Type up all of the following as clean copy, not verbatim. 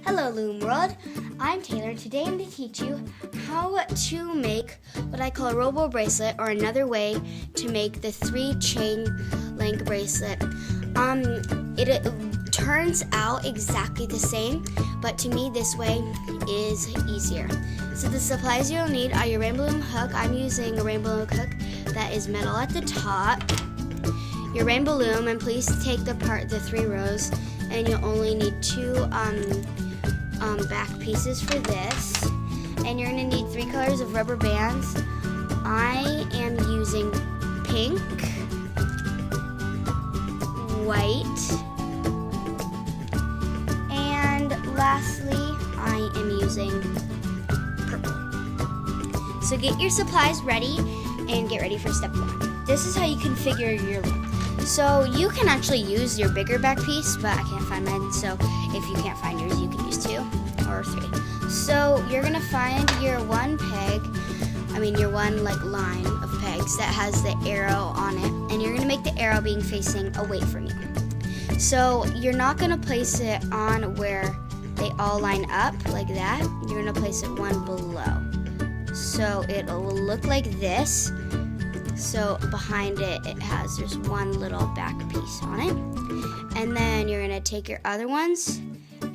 Hello Loom World, I'm Taylor. Today I'm going to teach you how to make what I call a Robo Bracelet, or another way to make the 3-chain link bracelet. It turns out exactly the same, but to me this way is easier. So the supplies you'll need are your rainbow loom hook. I'm using a rainbow loom hook that is metal at the top. Your rainbow loom, and please take the 3 rows, and you'll only need 2 back pieces for this. And you're going to need 3 colors of rubber bands. I am using pink, white, and lastly I am using purple. So get your supplies ready and get ready for step 1. This is how you configure your loom. So you can actually use your bigger back piece, but I can't find mine, so if you can't find yours, you can use 2 or 3. So you're gonna find your one line of pegs that has the arrow on it, and you're gonna make the arrow being facing away from you. So you're not gonna place it on where they all line up like that. You're gonna place it one below. So it will look like this. So behind it, there's one little back piece on it. And then you're gonna take your other ones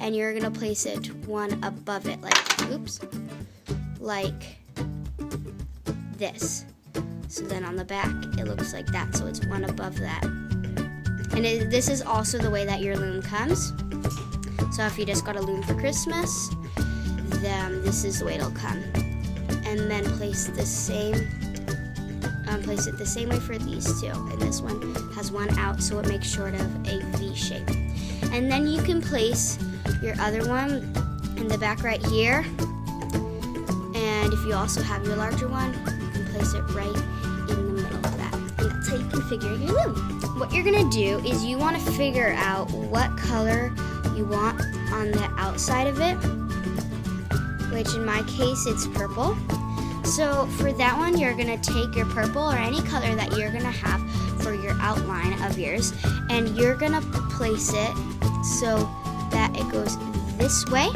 and you're gonna place it one above it, like this. So then on the back, it looks like that, so it's one above that. And this is also the way that your loom comes. So if you just got a loom for Christmas, then this is the way it'll come. And then place it the same way for these 2. And this one has one out, so it makes sort of a V shape. And then you can place your other one in the back right here. And if you also have your larger one, you can place it right in the middle of that. And that's how you configure your loom. What you're gonna do is you wanna figure out what color you want on the outside of it, which in my case, it's purple. So for that one, you're gonna take your purple or any color that you're gonna have for your outline of yours, and you're gonna place it so that it goes this way,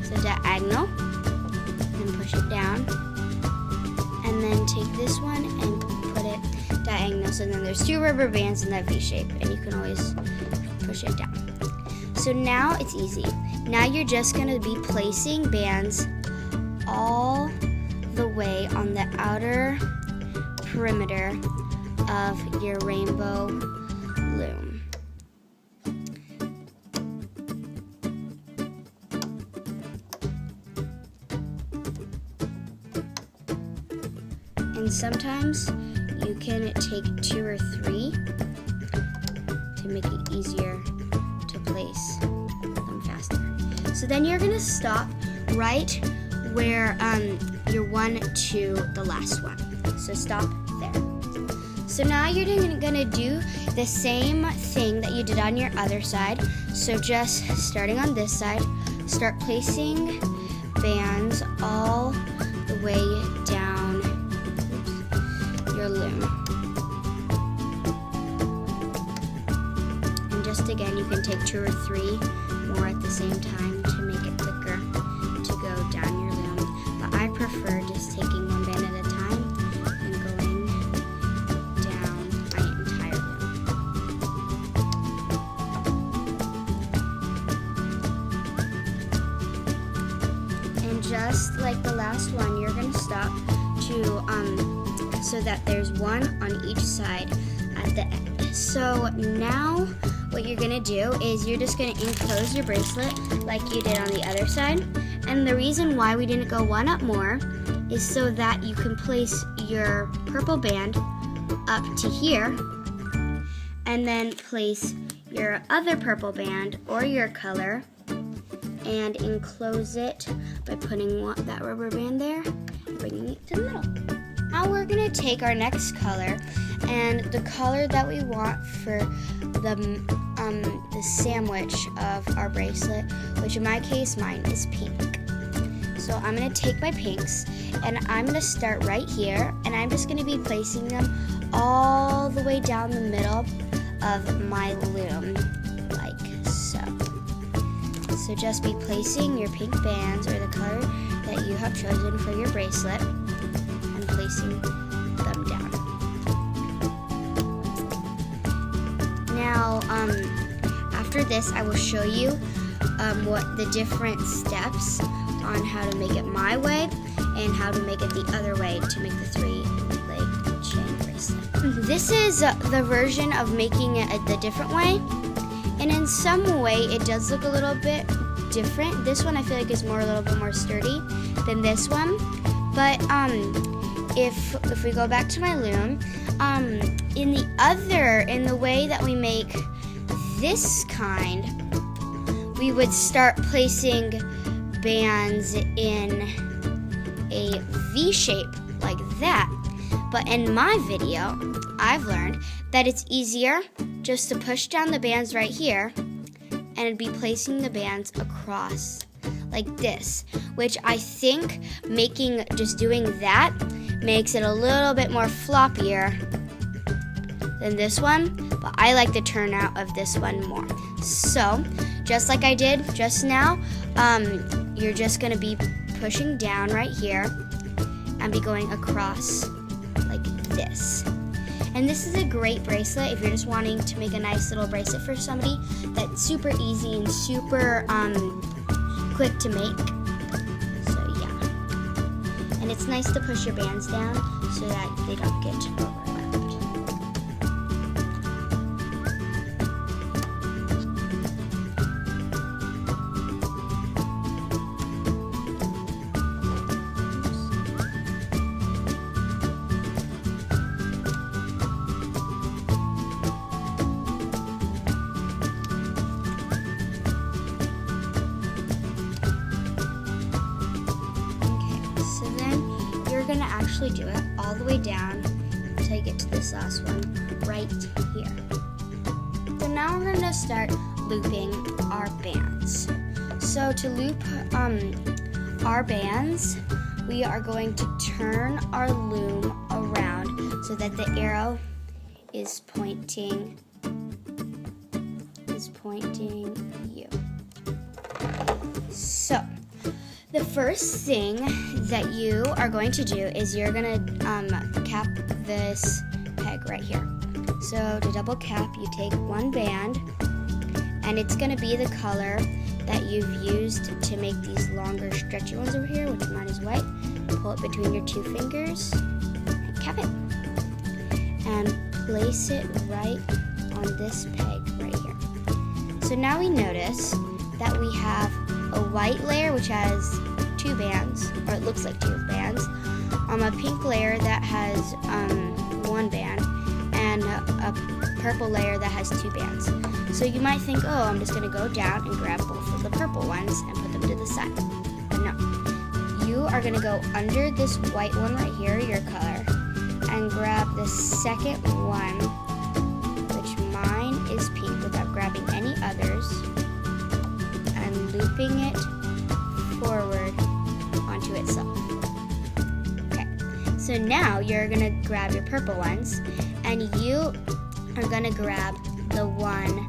so diagonal, and push it down, and then take this one and put it diagonal, so then there's 2 rubber bands in that V shape, and you can always push it down. So now it's easy. Now you're just gonna be placing bands all the way on the outer perimeter of your rainbow loom. And sometimes you can take 2 or 3 to make it easier to place them faster. So then you're gonna stop right where you're 1 to the last one. So stop there. So now you're gonna do the same thing that you did on your other side. So just starting on this side, start placing bands all the way down your loom. And just again, you can take 2 or 3 more at the same time to make it quicker to go down your loom. But I prefer just taking one band at a time and going down my entire loom. And just like the last one, you're gonna stop to so that there's one on each side at the end. So now what you're gonna do is you're just gonna enclose your bracelet like you did on the other side. And the reason why we didn't go one up more is so that you can place your purple band up to here, and then place your other purple band or your color and enclose it by putting that rubber band there and bringing it to the middle. Now we're gonna take our next color, and the color that we want for the sandwich of our bracelet, which in my case, mine is pink. So I'm gonna take my pinks, and I'm gonna start right here, and I'm just gonna be placing them all the way down the middle of my loom, like so. So just be placing your pink bands or the color that you have chosen for your bracelet and placing them down. Now, after this, I will show you what the different steps on how to make it my way and how to make it the other way to make the 3-leg chain bracelet. This is the version of making it the different way, and in some way it does look a little bit different. This one I feel like is a little bit more sturdy than this one, but if we go back to my loom, in the way that we make this kind, we would start placing bands in a V shape like that. But in my video, I've learned that it's easier just to push down the bands right here and be placing the bands across like this, which I think just doing that makes it a little bit more floppier than this one, but I like the turnout of this one more. So, just like I did just now, you're just gonna be pushing down right here and be going across like this. And this is a great bracelet if you're just wanting to make a nice little bracelet for somebody that's super easy and super quick to make. So yeah. And it's nice to push your bands down so that they don't get overlapped. Gonna actually do it all the way down until you get to this last one right here. So now we're gonna start looping our bands. So to loop our bands, we are going to turn our loom around so that the arrow is pointing you. So the first thing that you are going to do is you're going to cap this peg right here. So to double cap, you take one band, and it's going to be the color that you've used to make these longer stretchy ones over here, which mine is white. Pull it between your 2 fingers and cap it. And place it right on this peg right here. So now we notice that we have a white layer which has 2 bands, or it looks like 2 bands, a pink layer that has 1 band, and a purple layer that has 2 bands. So you might think, oh, I'm just going to go down and grab both of the purple ones and put them to the side. But no, you are going to go under this white one right here, your color, and grab the second one, which mine is pink, without grabbing any others, and looping it forward onto itself. Okay, so now you're gonna grab your purple ones, and you are gonna grab the one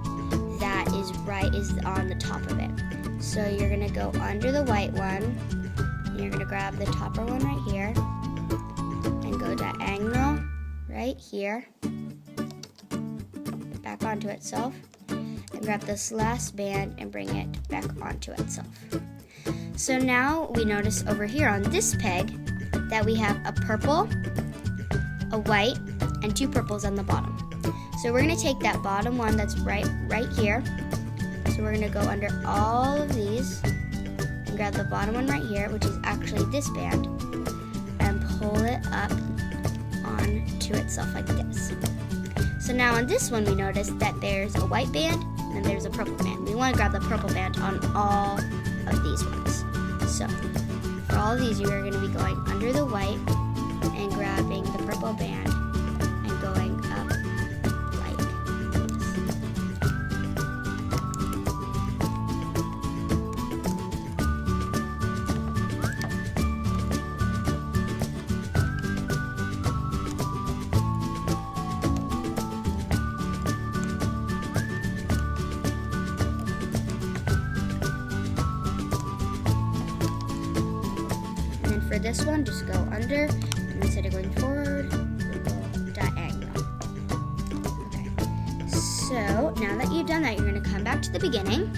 that is on the top of it. So you're gonna go under the white one, and you're gonna grab the topper one right here, and go diagonal right here, back onto itself, and grab this last band and bring it back onto itself. So now we notice over here on this peg that we have a purple, a white, and 2 purples on the bottom. So we're going to take that bottom one that's right here. So we're going to go under all of these and grab the bottom one right here, which is actually this band, and pull it up onto itself like this. So now on this one we notice that there's a white band and there's a purple band. We want to grab the purple band on all of these ones. So for all of these, you are going to be going under the white and grabbing the purple band and going up like this. this one, just go under, and instead of going forward, we'll go diagonal. Okay, so now that you've done that, you're gonna come back to the beginning,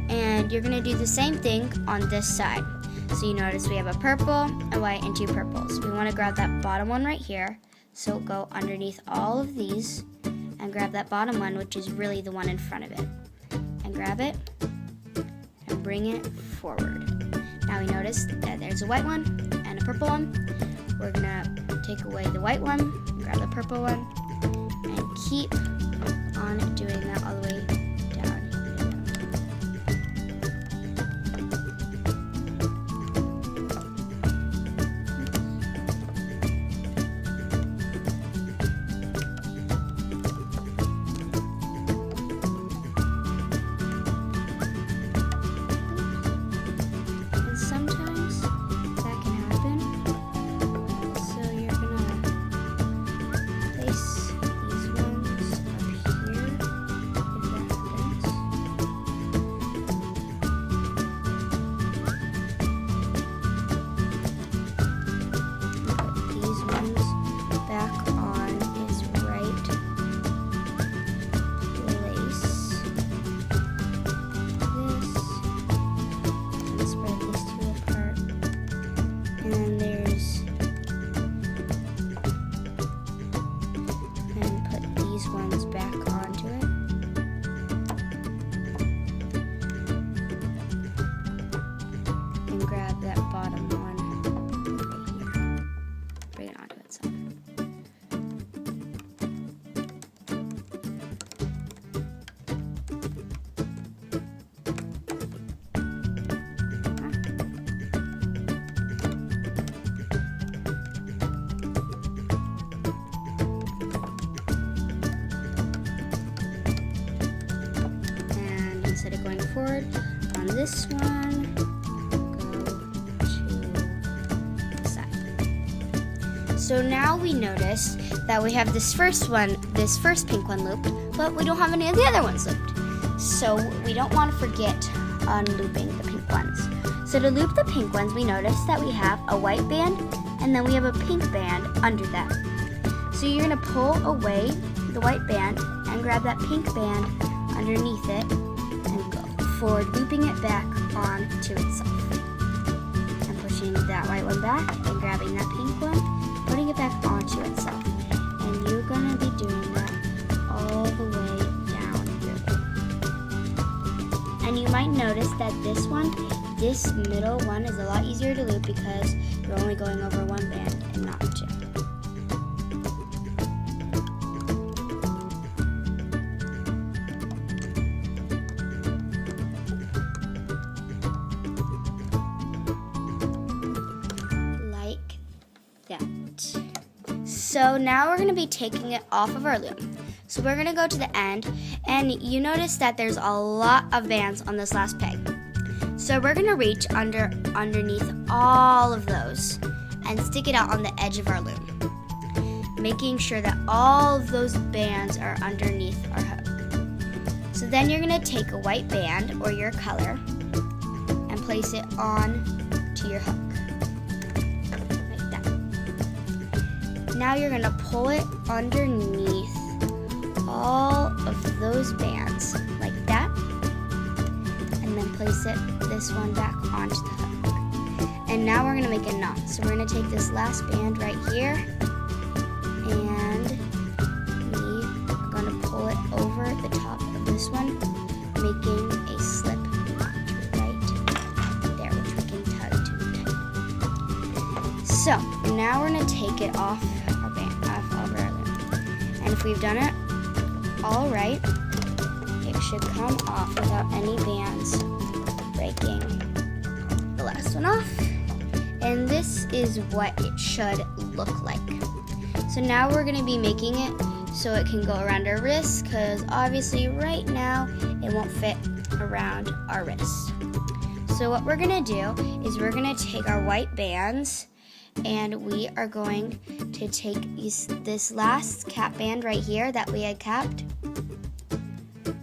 and you're gonna do the same thing on this side. So you notice we have a purple, a white, and 2 purples. We wanna grab that bottom one right here, so go underneath all of these, and grab that bottom one, which is really the one in front of it. And grab it, and bring it forward. Now we notice that there's a white one and a purple one. We're gonna take away the white one, and grab the purple one, and keep on doing that all the way down. And sometimes that can happen. So you're gonna place these ones up here, if that happens. Put these ones back on its right place. This, and spread these 2 apart. And then there's, and put these ones back onto it. And grab that bottom one right here. Bring it onto itself. And instead of going forward on this one, go to the side. So now we notice that we have this first pink one looped, but we don't have any of the other ones looped. So we don't want to forget unlooping the pink ones. So to loop the pink ones, we notice that we have a white band, and then we have a pink band under that. So you're gonna pull away the white band and grab that pink band underneath it and go forward, looping it back onto itself. And pushing that white one back and grabbing that pink one, putting it back onto itself. And you're gonna be doing that all the way down here. And you might notice that this middle one is a lot easier to loop because you're only going over 1 band and not 2. Like that. So now we're going to be taking it off of our loom. So we're going to go to the end, and you notice that there's a lot of bands on this last peg. So we're going to reach underneath all of those and stick it out on the edge of our loom, making sure that all of those bands are underneath our hook. So then you're going to take a white band or your color and place it on to your hook, like that. Now you're going to pull it underneath all of those bands, like that, and then place this one back onto the hook. And now we're going to make a knot. So we're going to take this last band right here, and we are going to pull it over the top of this one, making a slip knot right there, which we can tug to tighten. So now we're going to take it off our band, off of our loom. And if we've done it all right, it should come off without any bands breaking the last one off. And this is what it should look like. So now we're going to be making it so it can go around our wrists, because obviously right now it won't fit around our wrists. So what we're going to do is we're going to take our white bands, and we are going to take this last cap band right here that we had capped.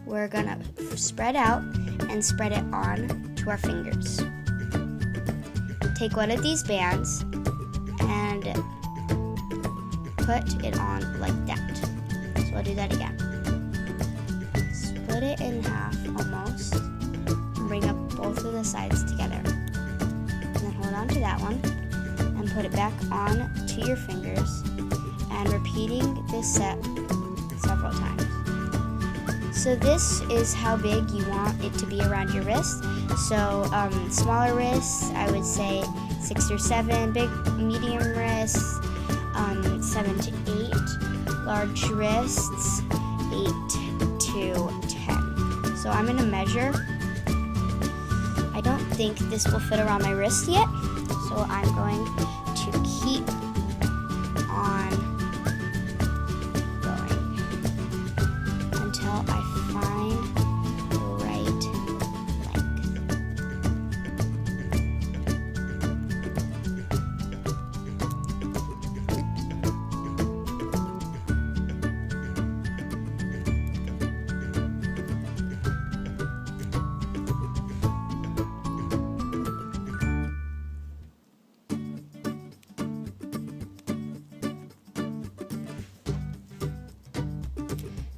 We're going to spread out and spread it on to our fingers. take one of these bands and put it on like that. So I'll do that again. Split it in half almost, and bring up both of the sides together. And then hold on to that one and put it back on to your fingers, and repeating this step several times. So this is how big you want it to be around your wrist. So smaller wrists, I would say 6 or 7. Medium wrists, 7 to 8. Large wrists, 8 to 10. So I'm gonna measure. I don't think this will fit around my wrist yet, so I'm going to keep on going until I find the right length.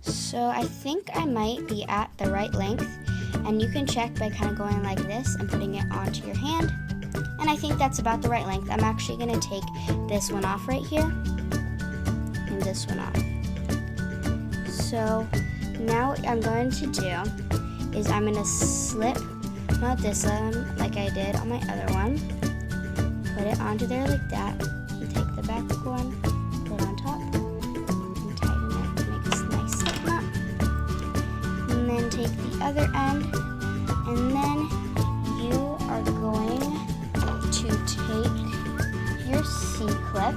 So I think I might be at the right length, and you can check by kind of going like this and putting it onto your hand. And I think that's about the right length. I'm actually going to take this one off right here and this one off. So now what I'm going to do is I'm going to slip, not this one like I did on my other one, put it onto there like that, and take the back one, put it on top, and tighten it to make a nice slip knot. And then take the other end, and then you are going to take your C-clip,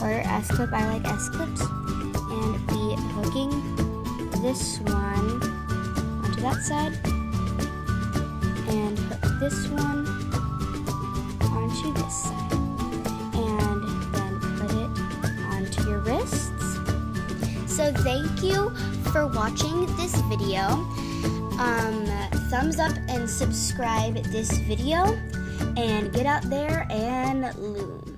or your S-clip, I like S-clips, and be hooking this one onto that side, and hook this one onto this side, and then put it onto your wrists. So thank you for watching this video. Thumbs up and subscribe this video, and get out there and loom.